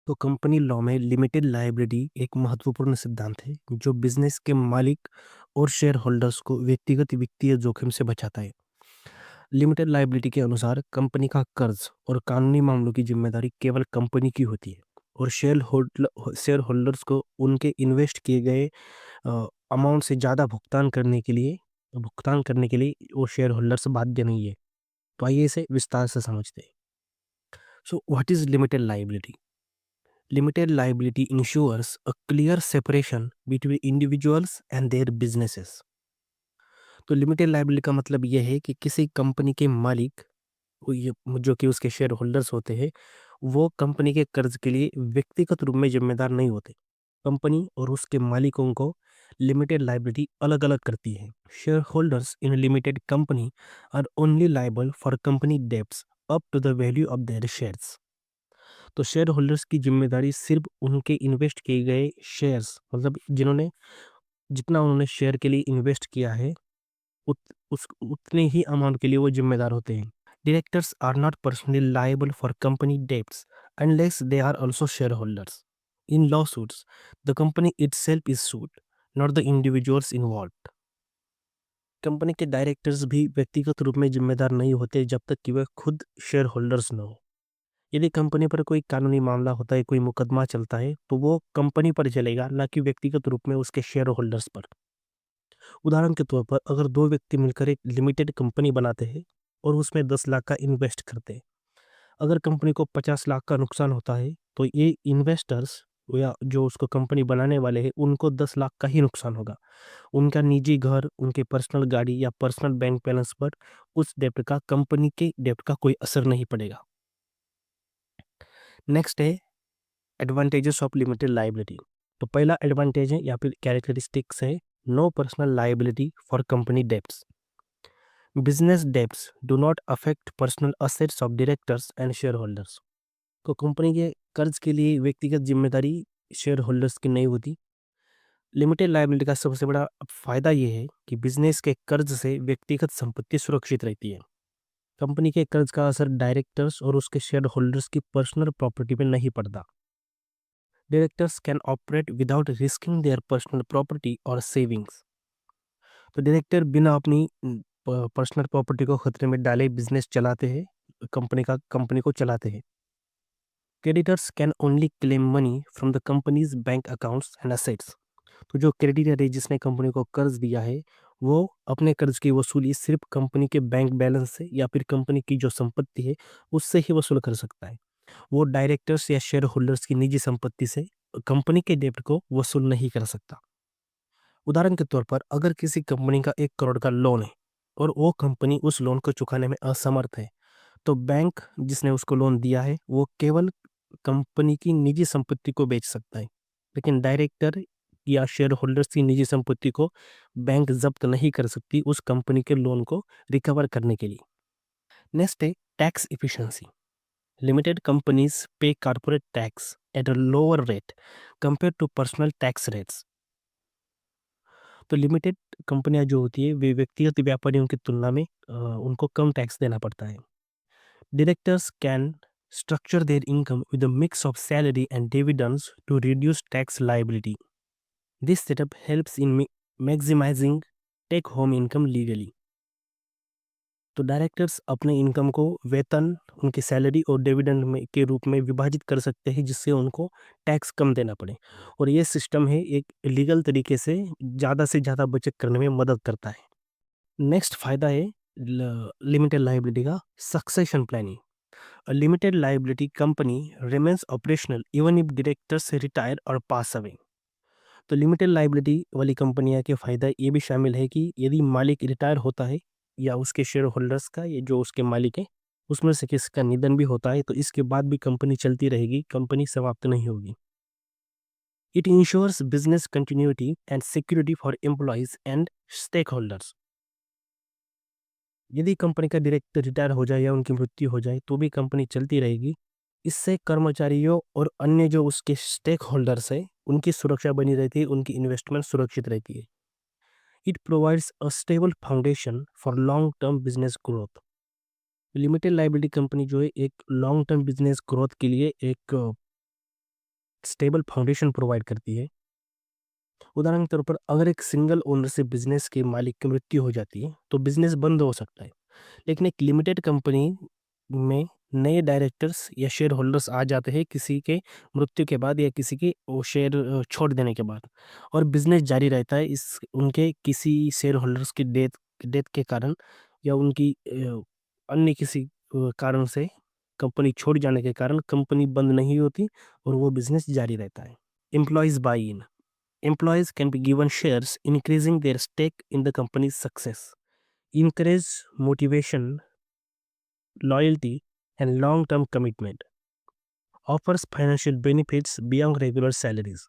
तो company law में limited liability एक महत्वपूर्ण सिद्धांत है जो बिजनेस के मालिक और शेयर होल्डर्स को व्यक्तिगत वित्तीय जोखिम से बचाता है। लिमिटेड लायबिलिटी के अनुसार कंपनी का कर्ज और कानूनी मामलों की जिम्मेदारी केवल कंपनी की होती है और शेयर होल्डर्स को उनके इन्वेस्ट किए गए अमाउंट से ज़्यादा भुगतान करने के लिए वो शेयर होल्डर्स बाध्य नहीं है। तो आइए इसे विस्तार से समझते हैं। So what is limited liability? Limited liability ensures a clear separation between individuals and their businesses. तो लिमिटेड लायबिलिटी का मतलब यह है कि किसी कंपनी के मालिक जो कि उसके शेयर होल्डर्स होते हैं, वो कंपनी के कर्ज के लिए व्यक्तिगत रूप में जिम्मेदार नहीं होते। कंपनी और उसके मालिकों को लिमिटेड लायबिलिटी अलग अलग करती है। Share holders in limited company are only liable for company debts up to the value of their shares. तो शेयर होल्डर्स की जिम्मेदारी सिर्फ उनके इन्वेस्ट किए गए शेयर्स, मतलब जितना उन्होंने शेयर के लिए इन्वेस्ट किया है, उतने ही अमाउंट के लिए वो जिम्मेदार होते हैं। Directors are not personally liable for company debts unless they are also share holders. In law suits the company itself is sued, not the individuals involved. Company के डायरेक्टर्स भी व्यक्तिगत रूप में जिम्मेदार नहीं होते जब तक कि वे खुद शेयर होल्डर्स न हो। यदि कंपनी पर कोई कानूनी मामला होता है, कोई मुकदमा चलता है, तो वो कंपनी पर चलेगा, ना कि व्यक्तिगत रूप में उसके शेयर होल्डर्स पर। उदाहरण के तौर पर अगर दो व्यक्ति मिलकर एक लिमिटेड कंपनी बनाते हैं और उसमें 10 लाख का इन्वेस्ट करते हैं, अगर कंपनी को 50 लाख का नुकसान होता है, तो ये इन्वेस्टर्स या जो उसको कंपनी बनाने वाले हैं, उनको 10 लाख का ही नुकसान होगा। उनका निजी घर, उनके पर्सनल गाड़ी या पर्सनल बैंक बैलेंस पर उस डेप्ट का, कंपनी के डेप्ट का कोई असर नहीं पड़ेगा। नेक्स्ट है एडवांटेजेस ऑफ लिमिटेड लायबिलिटी। तो पहला एडवांटेज है या फिर कैरेक्टरिस्टिक्स है, no personal liability for company debts. Business debts do not affect personal assets of directors and share holders. तो कंपनी के कर्ज के लिए व्यक्तिगत जिम्मेदारी शेयर होल्डर्स की नहीं होती। लिमिटेड लायबिलिटी का सबसे बड़ा फायदा यह है कि बिजनेस के कर्ज से व्यक्तिगत संपत्ति सुरक्षित रहती है। कंपनी के कर्ज का असर डायरेक्टर्स और उसके शेयर होल्डर्स की पर्सनल प्रॉपर्टी पर नहीं पड़ता। Directors can operate without risking their personal property और सेविंग्स। तो डायरेक्टर बिना अपनी पर्सनल प्रॉपर्टी को खतरे में डाले बिजनेस चलाते हैं, कंपनी को चलाते हैं। Creditors can only claim money from the companies bank accounts and assets. तो जो क्रेडिटर है जिसने कंपनी को कर्ज दिया है, वो अपने कर्ज की वसूली सिर्फ कंपनी के बैंक बैलेंस से या फिर कंपनी की जो संपत्ति है उससे ही वसूल कर सकता है। वो डायरेक्टर्स या शेयर होल्डर्स की निजी संपत्ति से कंपनी के डेब्ट को वसूल नहीं कर सकता। उदाहरण के तौर पर अगर किसी कंपनी का 1 करोड़ का लोन है और वो कंपनी उस लोन को चुकाने में असमर्थ है, तो बैंक जिसने उसको लोन दिया है वो केवल कंपनी की निजी संपत्ति को बेच सकता है, लेकिन डायरेक्टर या शेयर होल्डर्स की निजी संपत्ति को बैंक जब्त नहीं कर सकती उस कंपनी के लोन को रिकवर करने के लिए। नेक्स्ट है tax efficiency. Limited companies pay corporate tax at a lower rate compared to personal tax rates. तो लिमिटेड कंपनियां जो होती है वे व्यक्तिगत व्यापारियों की तुलना में उनको कम टैक्स देना पड़ता है। Directors can structure their income with a mix of salary and dividends to reduce tax liability. This setup helps in maximizing take home income legally. तो डायरेक्टर्स अपने इनकम को वेतन, उनकी सैलरी और डिविडेंड में के रूप में विभाजित कर सकते हैं जिससे उनको टैक्स कम देना पड़े, और ये सिस्टम है एक लीगल तरीके से ज़्यादा बचत करने में मदद करता है। नेक्स्ट फायदा है लिमिटेड लायबिलिटी का succession planning. A limited liability company remains operational even if directors retire और पास अवे। तो लिमिटेड लायबिलिटी वाली कंपनियां के फायदा ये भी शामिल है कि यदि मालिक रिटायर होता है या उसके शेयर होल्डर्स का, ये जो उसके मालिक है उसमें से किसी का निधन भी होता है, तो इसके बाद भी कंपनी चलती रहेगी, कंपनी समाप्त नहीं होगी। It ensures business continuity and security for employees and stake holders. यदि कंपनी का डायरेक्टर रिटायर हो जाए या उनकी मृत्यु हो जाए तो भी कंपनी चलती रहेगी। इससे कर्मचारियों और अन्य जो उसके स्टेक होल्डर्स है उनकी सुरक्षा बनी रहती है, उनकी इन्वेस्टमेंट सुरक्षित रहती है। It provides a stable foundation for long term business growth. Limited liability company जो है एक लॉन्ग टर्म बिजनेस ग्रोथ के लिए एक स्टेबल फाउंडेशन प्रोवाइड करती है। उदाहरण के तौर पर अगर एक सिंगल ओनरशिप बिजनेस के मालिक की मृत्यु हो जाती है तो बिजनेस बंद हो सकता है, लेकिन एक लिमिटेड कंपनी में नए डायरेक्टर्स या शेयर होल्डर्स आ जाते हैं किसी के मृत्यु के बाद या किसी के वो शेयर छोड़ देने के बाद, और बिजनेस जारी रहता है इस उनके किसी शेयर होल्डर्स की डेथ के कारण या उनकी अन्य किसी कारण से कंपनी छोड़ जाने के कारण कंपनी बंद नहीं होती और वो बिजनेस जारी रहता है। Employees by in, employees can be given shares, increasing their stake in the company's success. Encourage motivation, loyalty, and long term commitment. Offers financial benefits beyond regular salaries.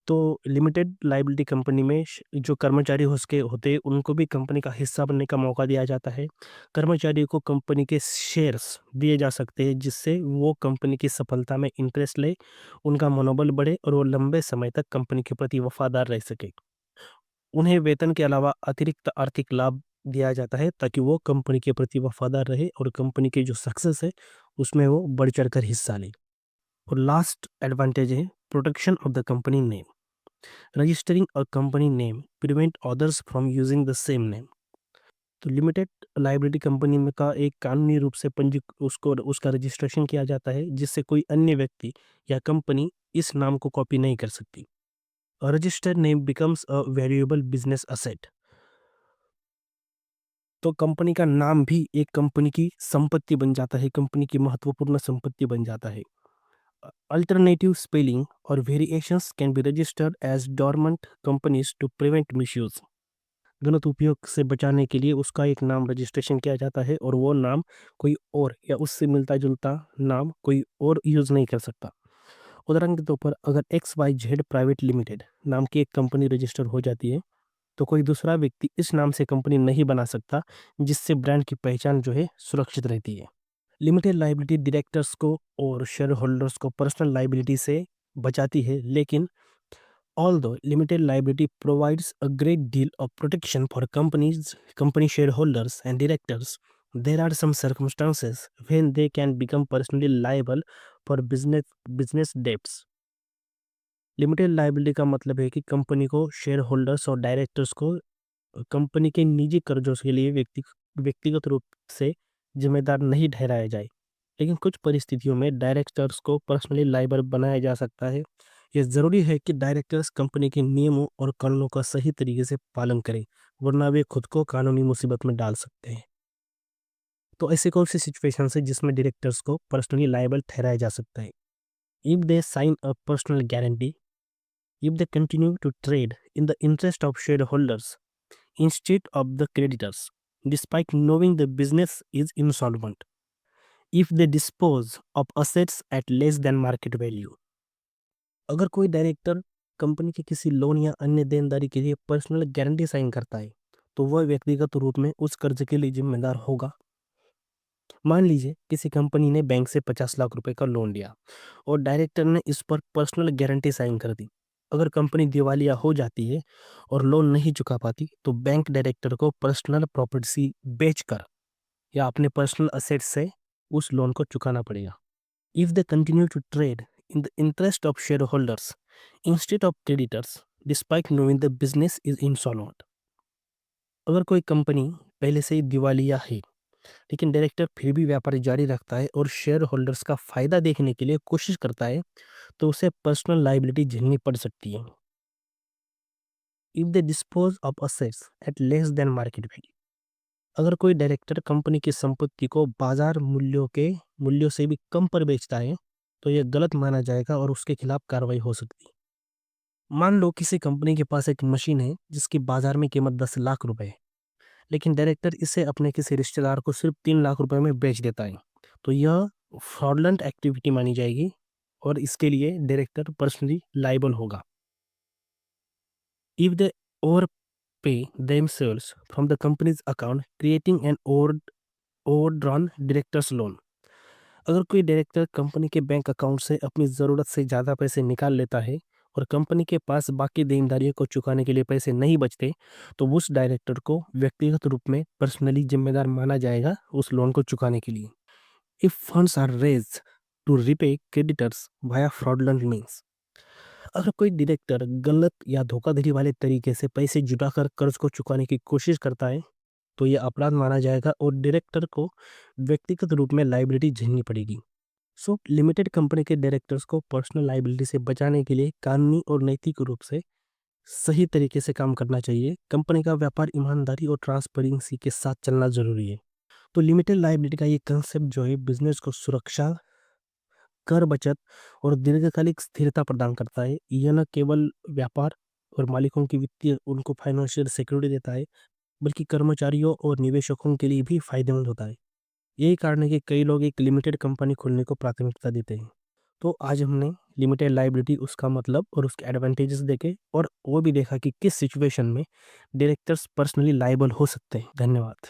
तो लिमिटेड लाइबिलिटी कंपनी में जो कर्मचारी उसके होते हैं उनको भी company का हिस्सा बनने का मौका दिया जाता है। कर्मचारी को कंपनी के शेयर्स दिए जा सकते हैं जिससे वो कंपनी की सफलता में इंटरेस्ट ले, उनका मनोबल बढ़े और वो लंबे समय तक कंपनी के प्रति वफादार रह सके। उन्हें वेतन के अलावा अतिरिक्त आर्थिक लाभ दिया जाता है ताकि वो कंपनी के प्रति वफादार रहे और कंपनी की जो सक्सेस है उसमें वो बढ़ चढ़ कर हिस्सा ले। और लास्ट एडवांटेज है protection of the company name. Registering a company name prevent others from using the same name. तो लिमिटेड लाइबिलिटी कंपनी में का एक कानूनी रूप से पंजी उसको उसका रजिस्ट्रेशन किया जाता है जिससे कोई अन्य व्यक्ति या कंपनी इस नाम को कॉपी नहीं कर सकती। Registered name becomes a valuable business asset. तो कंपनी का नाम भी एक कंपनी की संपत्ति बन जाता है, कंपनी की महत्वपूर्ण संपत्ति बन जाता है। अल्टरनेटिव स्पेलिंग और variations can be registered as dormant companies to prevent misuse. गलत उपयोग से बचाने के लिए उसका एक नाम रजिस्ट्रेशन किया जाता है और वो नाम कोई और या उससे मिलता जुलता नाम कोई और यूज नहीं कर सकता। उदाहरण के तौर पर अगर XYZ प्राइवेट लिमिटेड नाम की एक कंपनी रजिस्टर हो जाती है तो कोई दूसरा व्यक्ति इस नाम से कंपनी नहीं बना सकता, जिससे ब्रांड की पहचान जो है सुरक्षित रहती है। लिमिटेड लाइबिलिटी डायरेक्टर्स को और शेयर होल्डर्स को पर्सनल लाइबिलिटी से बचाती है, लेकिन although limited liability provides a great deal of protection for company shareholders and directors, there are some circumstances when they can become personally liable for business debts. Limited liability का मतलब है कि company को share holders और directors को company के निजी कर्जों के लिए व्यक्तिगत रूप से जिम्मेदार नहीं ठहराया जाए, लेकिन कुछ परिस्थितियों में डायरेक्टर्स को पर्सनली लायबल बनाया जा सकता है। यह ज़रूरी है कि डायरेक्टर्स कंपनी के नियमों और कानूनों का सही तरीके से पालन करें, वरना वे खुद को कानूनी मुसीबत में डाल सकते हैं। तो ऐसे कौन सी सिचुएशन है जिसमें डायरेक्टर्स को पर्सनली लायबल ठहराया जा सकता है? If they sign a personal guarantee, if they continue to trade in the interest of shareholders instead of the creditors, despite knowing the business is insolvent, if they dispose of assets at less than market value। अगर कोई director company के किसी loan या अन्य देनदारी के लिए personal guarantee sign करता है तो वह व्यक्तिगत रूप में उस कर्ज के लिए जिम्मेदार होगा। मान लीजिए किसी कंपनी ने बैंक से 50 लाख रुपए का लोन लिया और डायरेक्टर ने इस पर पर्सनल गारंटी साइन कर दी। अगर कंपनी दिवालिया हो जाती है और लोन नहीं चुका पाती तो बैंक डायरेक्टर को पर्सनल प्रॉपर्टी बेचकर या अपने पर्सनल असेट से उस लोन को चुकाना पड़ेगा। If they continue to trade in the interest of share holders instead of creditors despite knowing the business is insolvent. अगर कोई कंपनी पहले से ही दिवालिया है लेकिन डायरेक्टर फिर भी व्यापार जारी रखता है और शेयर होल्डर्स का फायदा देखने के लिए कोशिश करता है तो उसे पर्सनल लायबिलिटी झेलनी पड़ सकती है। If they dispose of assets at less than market value, अगर कोई डायरेक्टर कंपनी की संपत्ति को बाजार मूल्यों से भी कम पर बेचता है तो यह गलत माना जाएगा और उसके खिलाफ कार्रवाई हो सकती है। मान लो किसी कंपनी के पास एक मशीन है जिसकी बाजार में कीमत 10 लाख रुपए है, लेकिन डायरेक्टर इसे अपने किसी रिश्तेदार को सिर्फ 3 लाख रुपए में बेच देता है, तो यह फ्रॉडलेंट एक्टिविटी मानी जाएगी और इसके लिए डायरेक्टर पर्सनली लाइबल होगा। इफ दे ओवर पे themselves from the company's account creating an overdrawn director's loan, अगर कोई डायरेक्टर कंपनी के बैंक अकाउंट से अपनी ज़रूरत से ज़्यादा पैसे निकाल लेता है और कंपनी के पास बाकी देनदारियों को चुकाने के लिए पैसे नहीं बचते तो उस डायरेक्टर को व्यक्तिगत रूप में पर्सनली जिम्मेदार माना जाएगा उस लोन को चुकाने के लिए। If funds are raised to repay creditors via fraudulent means. अगर कोई डायरेक्टर गलत या धोखाधड़ी वाले तरीके से पैसे जुटाकर कर्ज को चुकाने की कोशिश करता है तो यह अपराध माना जाएगा और डायरेक्टर को व्यक्तिगत रूप में लाइबिलिटी झेलनी पड़ेगी। सो लिमिटेड कंपनी के डायरेक्टर्स को पर्सनल लाइबिलिटी से बचाने के लिए कानूनी और नैतिक रूप से सही तरीके से काम करना चाहिए। कंपनी का व्यापार ईमानदारी और ट्रांसपेरेंसी के साथ चलना जरूरी है। तो लिमिटेड लाइबिलिटी का ये कंसेप्ट जो है बिजनेस को सुरक्षा, कर बचत और दीर्घकालिक स्थिरता प्रदान करता है। यह न केवल व्यापार और मालिकों की वित्तीय उनको फाइनेंशियल सिक्योरिटी देता है बल्कि कर्मचारियों और निवेशकों के लिए भी फायदेमंद होता है। यही कारण है कि कई लोग एक लिमिटेड कंपनी खोलने को प्राथमिकता देते हैं। तो आज हमने लिमिटेड लाइबिलिटी उसका मतलब और उसके एडवांटेजेस देखे और वो भी देखा कि किस सिचुएशन में डायरेक्टर्स पर्सनली लायबल हो सकते हैं। धन्यवाद।